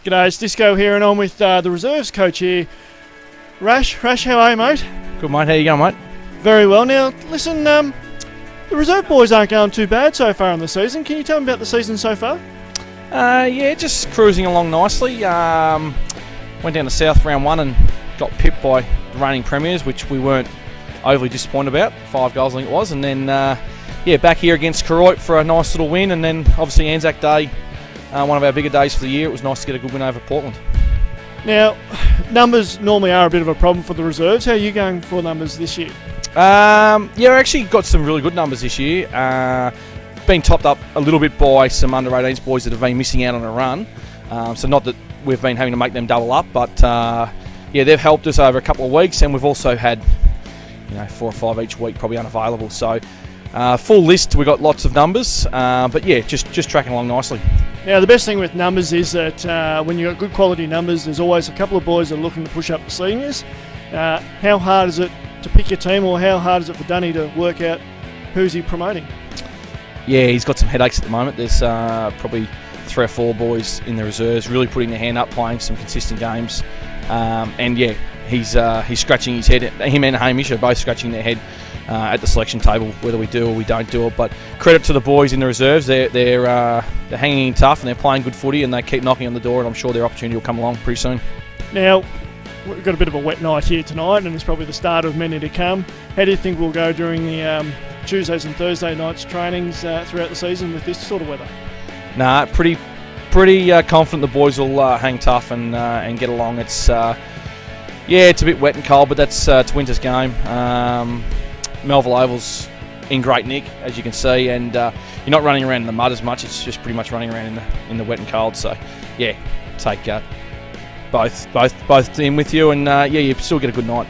G'day, it's Disco here, and I'm with the reserves coach here. Rash, how are you, mate? Good, mate. How you going, mate? Very well. Now, listen, the reserve boys aren't going too bad so far in the season. Can you tell me about the season so far? Yeah, just cruising along nicely. Went down to South round 1 and got pipped by the reigning premiers, which we weren't overly disappointed about. 5 goals, I think it was. And then, back here against Koroit for a nice little win. And then, obviously, Anzac Day, one of our bigger days for the year. It was nice to get a good win over Portland. Now, numbers normally are a bit of a problem for the reserves. How are you going for numbers this year? We actually got some really good numbers this year. Been topped up a little bit by some under-18s boys that have been missing out on a run. So not that we've been having to make them double up, but they've helped us over a couple of weeks, and we've also had 4 or 5 each week probably unavailable. So full list, we've got lots of numbers, but just tracking along nicely. Now, the best thing with numbers is that when you've got good quality numbers, there's always a couple of boys that are looking to push up the seniors. How hard is it to pick your team, or how hard is it for Dunny to work out who's he promoting? Yeah, he's got some headaches at the moment. There's probably 3 or 4 boys in the reserves really putting their hand up, playing some consistent games. He's scratching his head. Him and Hamish are both scratching their head at the selection table, whether we do or we don't do it. But credit to the boys in the reserves. They're hanging in tough, and they're playing good footy, and they keep knocking on the door, and I'm sure their opportunity will come along pretty soon. Now, we've got a bit of a wet night here tonight, and it's probably the start of many to come. How do you think we'll go during the Tuesdays and Thursday nights trainings throughout the season with this sort of weather? Nah, pretty confident the boys will hang tough and get along. It's a bit wet and cold, but it's winter's game. Melville Oval's in great nick, as you can see, and you're not running around in the mud as much. It's just pretty much running around in the wet and cold. So take both in with you, and you still get a good night.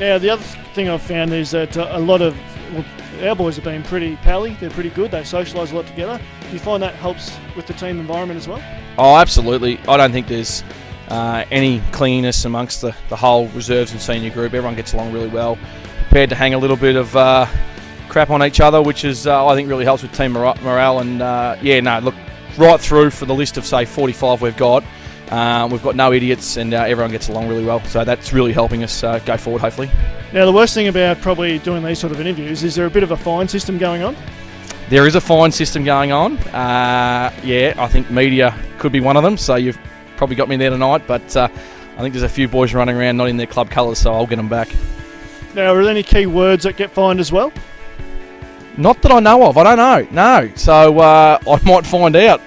Now, the other thing I've found is that a lot of our boys have been pretty pally. They're pretty good. They socialise a lot together. Do you find that helps with the team environment as well? Oh, absolutely. I don't think there's any cleanness amongst the whole reserves and senior group. Everyone gets along really well. Prepared to hang a little bit of crap on each other, which is I think really helps with team morale. And look, right through for the list of say 45 we've got no idiots, and everyone gets along really well. So that's really helping us go forward, hopefully. Now, the worst thing about probably doing these sort of interviews is there a bit of a fine system going on? There is a fine system going on. I think media could be one of them. So you've probably got me there tonight, but I think there's a few boys running around not in their club colours, so I'll get them back. Now, are there any key words that get fined as well? Not that I know of. I don't know. No. So I might find out.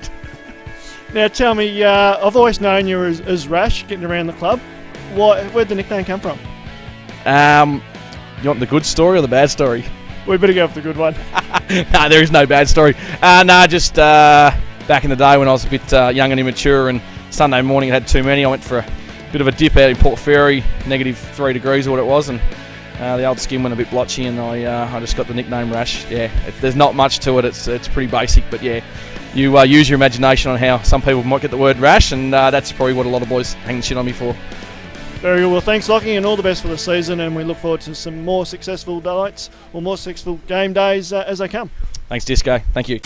Now, tell me, I've always known you as Rash, getting around the club. Where'd the nickname come from? You want the good story or the bad story? We better go with the good one. No, there is no bad story. Just back in the day when I was a bit young and immature, and Sunday morning I had too many. I went for a bit of a dip out in Port Fairy, -3 degrees or what it was, and the old skin went a bit blotchy, and I just got the nickname Rash. There's not much to it. It's pretty basic, but you use your imagination on how some people might get the word Rash, and that's probably what a lot of boys hang shit on me for. Very good. Well, thanks, Lachie, and all the best for the season, and we look forward to some more successful nights or more successful game days as they come. Thanks, Disco. Thank you.